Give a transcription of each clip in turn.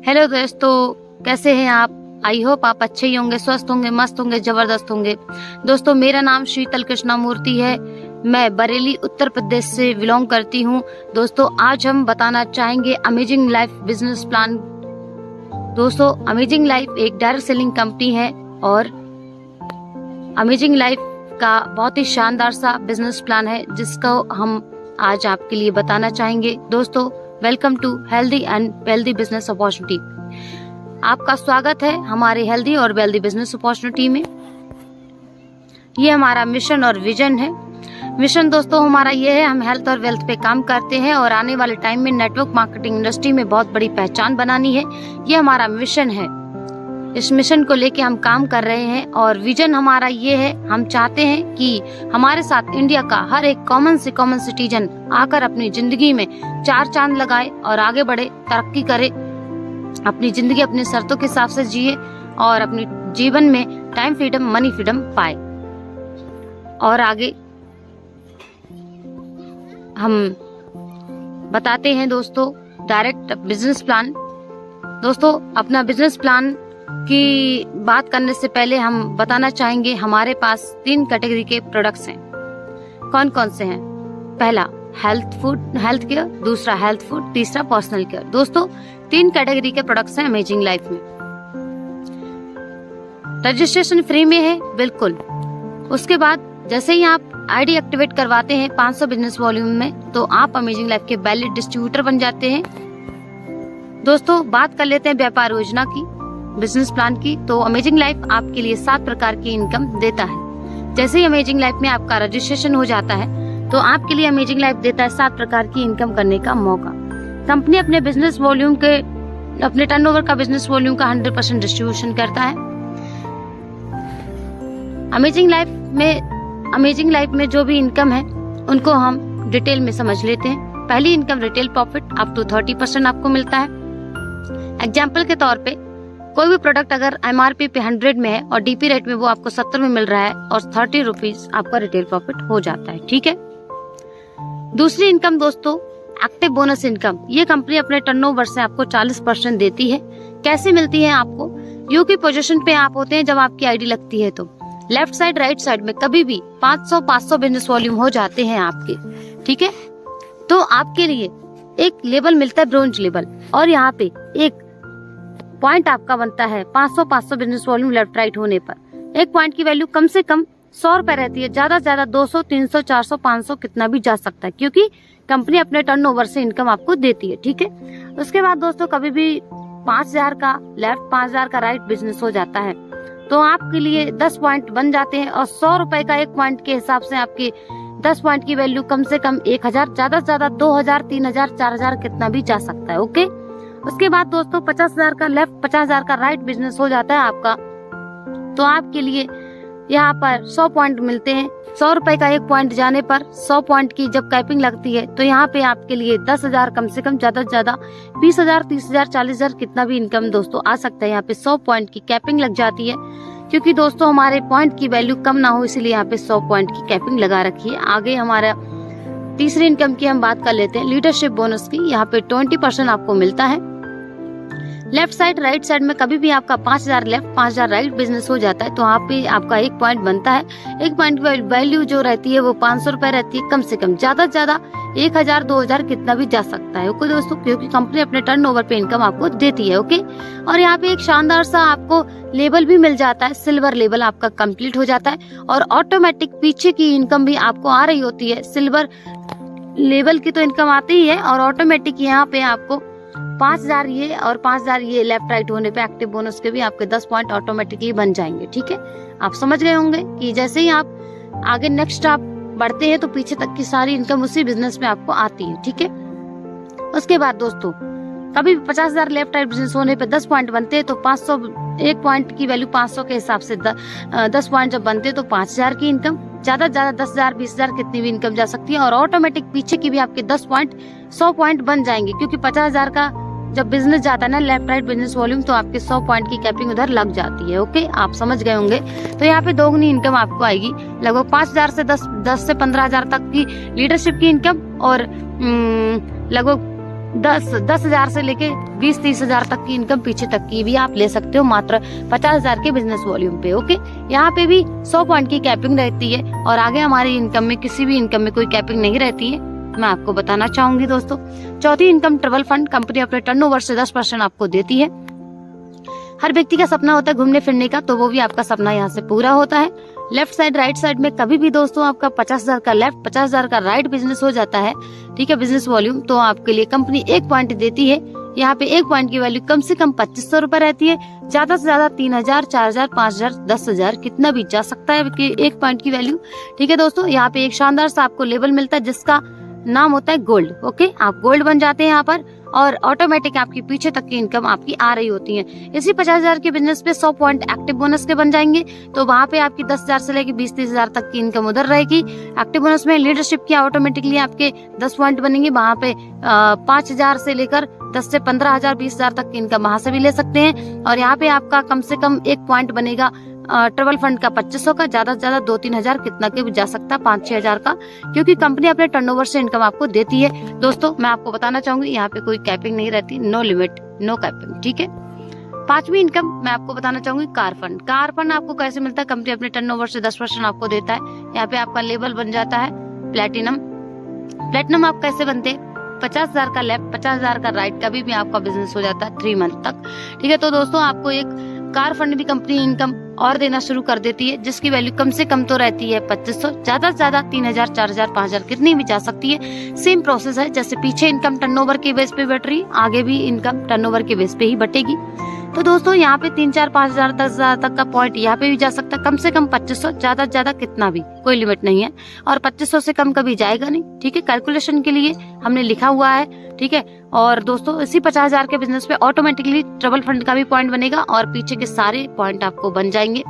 Hello दोस्तों, कैसे हैं आप? आई होप आप अच्छे ही होंगे, स्वस्थ होंगे, मस्त होंगे, जबरदस्त होंगे। दोस्तों, मेरा नाम शीतल कृष्णामूर्ति है। मैं बरेली उत्तर प्रदेश से बिलोंग करती हूँ। दोस्तों, आज हम बताना चाहेंगे अमेजिंग लाइफ बिजनेस प्लान। दोस्तों, अमेजिंग लाइफ एक डायरेक्ट सेलिंग कंपनी है और अमेजिंग लाइफ का बहुत ही शानदार सा बिजनेस प्लान है जिसको हम आज आपके लिए बताना चाहेंगे। दोस्तों, welcome to healthy and wealthy business opportunity. आपका स्वागत है हमारे हेल्दी और वेल्दी बिजनेस अपॉर्चुनिटी में। ये हमारा मिशन और विजन है। मिशन दोस्तों हमारा ये है, हम हेल्थ और वेल्थ पे काम करते हैं और आने वाले टाइम में नेटवर्क मार्केटिंग इंडस्ट्री में बहुत बड़ी पहचान बनानी है। ये हमारा मिशन है। इस मिशन को लेके हम काम कर रहे हैं और विजन हमारा ये है, हम चाहते हैं कि हमारे साथ इंडिया का हर एक कॉमन सिटीजन आकर अपनी जिंदगी में चार चांद लगाए और आगे बढ़े, तरक्की करे, अपनी जिंदगी अपने शर्तों के हिसाब से जिए और अपने जीवन में टाइम फ्रीडम, मनी फ्रीडम पाए। और आगे हम बताते हैं दोस्तों डायरेक्ट बिजनेस प्लान। दोस्तों, अपना बिजनेस प्लान की बात करने से पहले हम बताना चाहेंगे हमारे पास 3 कैटेगरी के प्रोडक्ट्स हैं। कौन कौन से हैं? पहला हेल्थ केयर, दूसरा हेल्थ फूड, तीसरा पर्सनल केयर। दोस्तों, 3 कैटेगरी के प्रोडक्ट्स हैं अमेजिंग लाइफ में। रजिस्ट्रेशन फ्री में है बिल्कुल। उसके बाद जैसे ही आप आईडी एक्टिवेट करवाते हैं 500 बिजनेस वॉल्यूम में, तो आप अमेजिंग लाइफ के वैलिड डिस्ट्रीब्यूटर बन जाते हैं। दोस्तों, बात कर लेते हैं व्यापार योजना की, बिजनेस प्लान की। तो अमेजिंग लाइफ आपके लिए 7 प्रकार की इनकम देता है। जैसे ही अमेजिंग लाइफ में आपका रजिस्ट्रेशन हो जाता है तो आपके लिए अमेजिंग लाइफ देता है 7 प्रकार की इनकम करने का मौका। कंपनी अपने बिजनेस वॉल्यूम के, अपने टर्नओवर का बिजनेस वॉल्यूम का 100% डिस्ट्रीब्यूशन करता है। अमेजिंग लाइफ में जो भी इनकम है उनको हम डिटेल में समझ लेते हैं। पहली income retail profit up to 30% आपको मिलता है। एग्जाम्पल के तौर पे कोई भी प्रोडक्ट अगर MRP पे 100 में है और DP रेट में वो आपको 70 में मिल रहा है और 30 रुपीज आपका रिटेल प्रॉफिट हो जाता है। ठीक है। दूसरी इनकम दोस्तों, एक्टिव बोनस इनकम। ये कंपनी अपने टर्नओवर से आपको 40% देती है। कैसे मिलती है आपको? यूकी पोजीशन पे आप होते हैं जब आपकी आईडी लगती है, तो लेफ्ट साइड राइट साइड में कभी भी 500 बिजनेस वॉल्यूम हो जाते हैं आपके। ठीक है। तो आपके लिए एक लेवल मिलता है, ब्रोंज लेवल, और यहाँ पे एक पॉइंट आपका बनता है 500 बिजनेस वॉल्यूम लेफ्ट राइट होने पर। एक पॉइंट की वैल्यू कम से कम 100 रुपए रहती है, ज्यादा से ज्यादा 200, 300, 400, 500 कितना भी जा सकता है, क्योंकि कंपनी अपने टर्नओवर से इनकम आपको देती है। ठीक है। उसके बाद दोस्तों, कभी भी 5000 का लेफ्ट, 5000 का राइट बिजनेस हो जाता है तो आपके लिए 10 पॉइंट बन जाते हैं और 100 रुपए का एक पॉइंट के हिसाब से आपके 10 पॉइंट की वैल्यू कम से कम 1000, ज्यादा से ज्यादा 2000, 3000, 4000 कितना भी जा सकता है। ओके। उसके बाद दोस्तों 50,000 का लेफ्ट, 50,000 का राइट बिजनेस हो जाता है आपका, तो आपके लिए यहाँ पर 100 पॉइंट मिलते हैं। 100 रुपए का एक पॉइंट जाने पर 100 पॉइंट की जब कैपिंग लगती है तो यहाँ पे आपके लिए 10,000 कम से कम, ज्यादा से ज्यादा 20,000, 30,000, 40,000 कितना भी इनकम दोस्तों आ सकता है। यहाँ पे 100 पॉइंट की कैपिंग लग जाती है, क्योंकि दोस्तों हमारे पॉइंट की वैल्यू कम ना हो, इसीलिए यहाँ पे 100 पॉइंट की कैपिंग लगा रखी है। आगे हमारा तीसरी इनकम की हम बात कर लेते हैं, लीडरशिप बोनस की। यहाँ पे 20% आपको मिलता है। लेफ्ट साइड राइट साइड में कभी भी आपका 5000 लेफ्ट, 5000 राइट बिजनेस हो जाता है तो यहाँ पे आपका एक पॉइंट बनता है। एक पॉइंट की वैल्यू जो रहती है वो 500 रुपए रहती है, कम से कम, ज्यादा से ज्यादा 1000, 2000 कितना भी जा सकता है। ओके दोस्तों, क्योंकि कंपनी अपने टर्नओवर पे इनकम आपको देती है। ओके। और यहाँ पे एक शानदार सा आपको लेवल भी मिल जाता है, सिल्वर लेवल आपका कंप्लीट हो जाता है और ऑटोमेटिक पीछे की इनकम भी आपको आ रही होती है। सिल्वर लेवल की तो इनकम आती ही है और ऑटोमेटिक यहाँ पे आपको 5000 ये और 5000 ये लेफ्ट राइट होने पे एक्टिव बोनस के भी आपके 10 पॉइंट ऑटोमेटिकली बन जाएंगे। ठीक है। आप समझ गए होंगे कि जैसे ही आप आगे नेक्स्ट आप बढ़ते हैं तो पीछे तक की सारी इनकम उसी बिजनेस में आपको आती है। ठीक है। उसके बाद दोस्तों, कभी 50,000 लेफ्ट राइट बिजनेस होने पे 10 पॉइंट बनते हैं तो 500, एक पॉइंट की वैल्यू 500 के हिसाब से 10 पॉइंट जब बनते हैं तो 5000 की इनकम, ज्यादा से ज्यादा 10,000, 20,000 कितनी भी इनकम जा सकती है और ऑटोमेटिक पीछे की भी आपके 10 पॉइंट 100 पॉइंट बन जाएंगे, क्योंकि 50,000 का जब बिजनेस जाता है ना लेफ्ट राइट बिजनेस वॉल्यूम, तो आपके 100 पॉइंट की कैपिंग उधर लग जाती है। ओके, आप समझ गए होंगे। तो यहाँ पे दोगुनी इनकम आपको आएगी, लगभग 5,000 से 10 से 15,000 तक की लीडरशिप की इनकम और लगभग 10 हजार से लेके 20-30 हजार तक की इनकम पीछे तक की भी आप ले सकते हो मात्र 50 हजार के बिजनेस वॉल्यूम पे। ओके, यहाँ पे भी 100 पॉइंट की कैपिंग रहती है और आगे हमारी इनकम में किसी भी इनकम में कोई कैपिंग नहीं रहती है, मैं आपको बताना चाहूंगी दोस्तों। चौथी इनकम ट्रैवल फंड, कंपनी अपने टर्नओवर से 10% आपको देती है। हर व्यक्ति का सपना होता है घूमने फिरने का, तो वो भी आपका सपना यहाँ से पूरा होता है। लेफ्ट साइड राइट साइड में कभी भी दोस्तों आपका 50 हजार का लेफ्ट 50 हजार का राइट बिजनेस हो जाता है, ठीक है, बिजनेस वॉल्यूम, तो आपके लिए कंपनी 1 पॉइंट देती है। यहाँ पे 1 पॉइंट की वैल्यू कम से कम 2500 रुपए रहती है, ज्यादा से ज्यादा 3000, 4000, 5000, 10,000 कितना भी जा सकता है 1 पॉइंट की वैल्यू। ठीक है दोस्तों, यहाँ पे एक शानदार सा आपको लेबल मिलता है जिसका नाम होता है गोल्ड। ओके, आप गोल्ड बन जाते हैं यहाँ पर और ऑटोमेटिक आपकी पीछे तक की इनकम आपकी आ रही होती है। इसी 50 हजार के बिजनेस पे 100 पॉइंट एक्टिव बोनस के बन जाएंगे, तो वहाँ पे आपकी 10 हजार से लेके 20-30 हजार तक की इनकम उधर रहेगी। एक्टिव बोनस में लीडरशिप की ऑटोमेटिकली आपके 10 पॉइंट बनेंगे, वहाँ पे 5 हजार से लेकर 10 से 15 हजार 20 हजार तक की इनकम वहाँ से भी ले सकते हैं। और यहाँ पे आपका कम से कम 1 पॉइंट बनेगा ट्रैवल फंड का 2500 का, ज्यादा से ज्यादा 2-3 हजार कितना के भी जा सकता है, 5-6 हजार का, क्योंकि कंपनी अपने टर्नओवर से इनकम आपको देती है। दोस्तों मैं आपको बताना चाहूंगी यहाँ पे कोई कैपिंग नहीं रहती, नो लिमिट नो कैपिंग। ठीक है, 5वीं इनकम मैं आपको बताना चाहूंगी कार फंड। कार फंड आपको कैसे मिलता है, कंपनी अपने टर्नओवर से 10% आपको देता है। यहाँ पे आपका लेवल बन जाता है प्लेटिनम। प्लेटिनम आप कैसे बनते हैं, 50 हजार का लेफ्ट 50 हजार का राइट, कभी भी आपका बिजनेस हो जाता है 3 मंथ तक। ठीक है, तो दोस्तों आपको एक कार फंड भी कंपनी इनकम और देना शुरू कर देती है, जिसकी वैल्यू कम से कम तो रहती है 2500, ज्यादा से ज्यादा 3000, 4000, 5000 कितनी भी जा सकती है। सेम प्रोसेस है, जैसे पीछे इनकम टर्नओवर के बेस पे बढ़ रही, आगे भी इनकम टर्नओवर के बेस पे ही बटेगी। तो दोस्तों यहाँ पे 3-4, 5,000, 10,000 तक का पॉइंट यहाँ पे भी जा सकता है, कम से कम 2500, ज्यादा से ज्यादा कितना भी, कोई लिमिट नहीं है, और 2500 से कम कभी जाएगा नहीं। ठीक है, कैलकुलेशन के लिए हमने लिखा हुआ है। ठीक है, और दोस्तों इसी 50 हजार के बिजनेस पे ऑटोमेटिकली ट्रैवल फंड का भी पॉइंट बनेगा और पीछे के सारे पॉइंट आपको बन जाएंगे।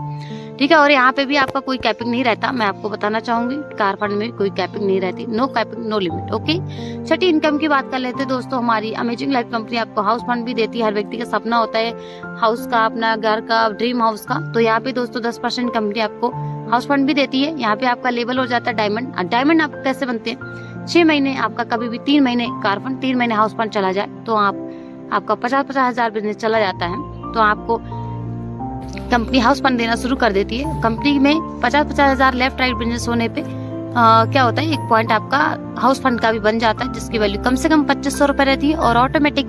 ठीक है, और यहाँ पे भी आपका कोई कैपिंग नहीं रहता, मैं आपको बताना चाहूंगी कार फंड में कोई कैपिंग नहीं रहती, no capping no limit. Okay, छठी इनकम की बात कर लेते हैं दोस्तों। हमारी अमेजिंग लाइफ कंपनी आपको हाउस फंड भी देती है। हर व्यक्ति का सपना होता है हाउस का, अपना घर का, ड्रीम हाउस का, तो यहाँ पे दोस्तों 10% कंपनी आपको हाउस फंड भी देती है। यहाँ पे आपका लेवल हो जाता है डायमंड। डायमंड आप कैसे बनते हैं, 6 महीने आपका कभी भी 3 महीने कार फंड 3 महीने हाउस फंड चला जाए तो आपका 50-50 हजार बिजनेस चला जाता है, तो आपको कंपनी हाउस फंड देना शुरू कर देती है। कंपनी में 50-50 हजार लेफ्ट राइट बिजनेस होने पे क्या होता है, 1 पॉइंट आपका हाउस फंड का भी बन जाता है, जिसकी वैल्यू कम से कम 2500 रुपए रहती है। और ऑटोमेटिक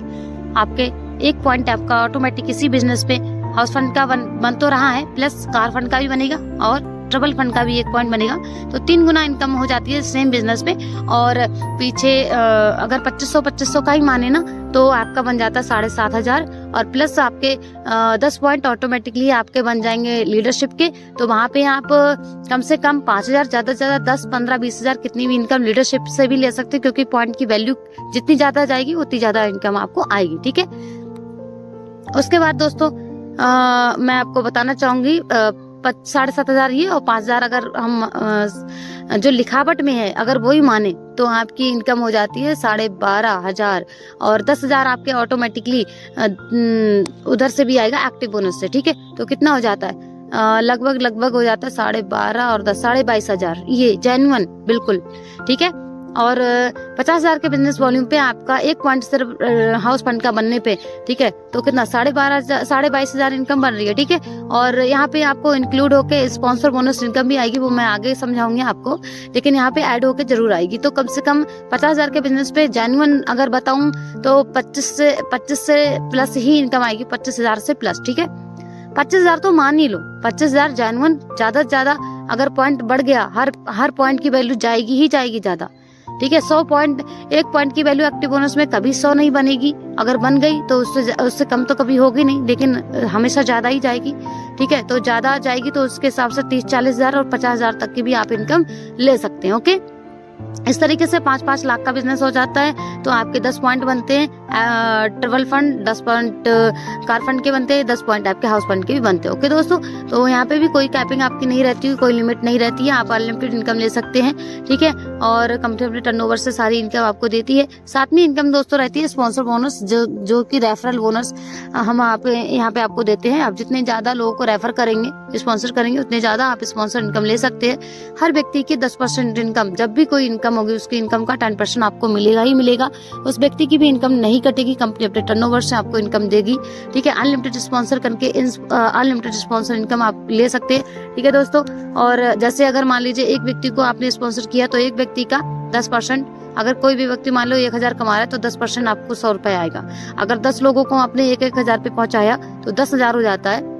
आपके 1 पॉइंट आपका ऑटोमेटिक इसी बिजनेस पे हाउस फंड का बन तो रहा है, प्लस कार फंड का भी बनेगा और ट्रैवल फंड का भी 1 पॉइंट बनेगा, तो 3 गुना इनकम हो जाती है सेम बिजनेस पे। और पीछे अगर 2500 का ही माने ना, तो आपका बन जाता है 7,500, और प्लस आपके 10 पॉइंट ऑटोमेटिकली आपके बन जाएंगे लीडरशिप के, तो वहाँ पे आप कम से कम 5,000, ज्यादा से ज्यादा 10, 15, 20 हजार कितनी भी इनकम लीडरशिप से भी ले सकते हैं, क्योंकि पॉइंट की वैल्यू जितनी ज्यादा जाएगी उतनी ज्यादा इनकम आपको आएगी। ठीक है, उसके बाद दोस्तों मैं आपको बताना चाहूंगी 7,500 ये और 5,000 अगर हम जो लिखावट में है अगर वही माने तो आपकी इनकम हो जाती है 12,500, और 10,000 आपके ऑटोमेटिकली उधर से भी आएगा एक्टिव बोनस से। ठीक है, तो कितना हो जाता है, लगभग हो जाता है 12,500 और 10, 22,500, ये जेन्युइन बिल्कुल। ठीक है, और 50 हजार के बिजनेस वॉल्यूम पे आपका 1 पॉइंट सिर्फ हाउस फंड का बनने पे, ठीक है, तो कितना 22,500 इनकम बन रही है। ठीक है, और यहाँ पे आपको इंक्लूड होके स्पॉन्सर बोनस इनकम भी आएगी, वो मैं आगे समझाऊंगी आपको, लेकिन यहाँ पे ऐड होके जरूर आएगी। तो कम से कम 50 हजार के बिजनेस पे जेन्युइन अगर बताऊं तो 25 से प्लस ही इनकम आएगी, 25,000 से प्लस। ठीक है, 25,000 तो मान ही लो, 25,000 जेन्युइन, ज्यादा से ज्यादा अगर पॉइंट बढ़ गया, हर पॉइंट की वैल्यू जाएगी ही जाएगी ज्यादा। ठीक है, 100 पॉइंट, 1 पॉइंट की वैल्यू एक्टिव बोनस में कभी 100 नहीं बनेगी, अगर बन गई तो उससे कम तो कभी होगी नहीं, लेकिन हमेशा ज्यादा ही जाएगी। ठीक है, तो ज्यादा जाएगी तो उसके हिसाब से 30-40 हजार और 50 हजार तक की भी आप इनकम ले सकते हैं। ओके, इस तरीके से 5-5 लाख का बिजनेस हो जाता है, तो आपके 10 पॉइंट बनते हैं travel fund, 10 point car fund के बनते हैं, 10 पॉइंट आपके हाउस फंड के भी बनते हैं। ओके दोस्तों, तो यहाँ पे भी कोई कैपिंग आपकी नहीं रहती है, कोई लिमिट नहीं रहती है, आप अनलिमिटेड इनकम ले सकते हैं। ठीक है, और कंपनी अपने टर्नओवर से सारी इनकम आपको देती है। 7वीं इनकम दोस्तों रहती है स्पॉन्सर बोनस, जो कि रेफरल बोनस हम यहाँ पे आपको देते हैं। आप जितने ज्यादा लोगों को रेफर करेंगे, स्पॉन्सर करेंगे, उतने ज्यादा आप स्पॉन्सर इनकम ले सकते हैं। हर व्यक्ति की 10% इनकम, जब भी कोई इनकम इनकम होगी उसकी इनकम का 10% आपको मिलेगा ही मिलेगा। उस व्यक्ति की भी इनकम नहीं कटेगी, कंपनी अपने टर्नओवर से आपको इनकम देगी। ठीक है, अनलिमिटेड स्पॉन्सर करके अनलिमिटेड स्पॉन्सर इनकम आप ले सकते हैं। ठीक है दोस्तों, और जैसे अगर मान लीजिए एक व्यक्ति को आपने स्पॉन्सर किया तो एक व्यक्ति का 10%, अगर कोई भी व्यक्ति मान लो 1000 कमा रहा है तो 10% आपको 100 रुपए आएगा। अगर 10 लोगों को आपने 1,000 पे पहुंचाया तो 10,000 हो जाता है।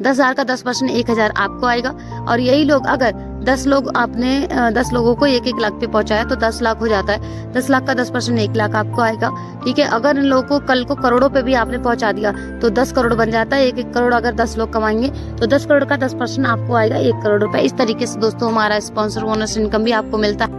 10,000 का 10% 1,000 आपको आएगा। और यही लोग अगर 10 लोगों को 1-1 लाख पे पहुंचाया तो 10 लाख हो जाता है। 10 लाख का 10% 1 लाख आपको आएगा। ठीक है, अगर इन लोगों को कल को करोड़ों पे भी आपने पहुंचा दिया तो 10 करोड़ बन जाता है। 1-1 करोड़ अगर 10 लोग कमाएंगे तो 10 करोड़ का 10% आपको आएगा 1 करोड़ रुपए। इस तरीके से दोस्तों हमारा स्पॉन्सर बोनस इनकम भी आपको मिलता है।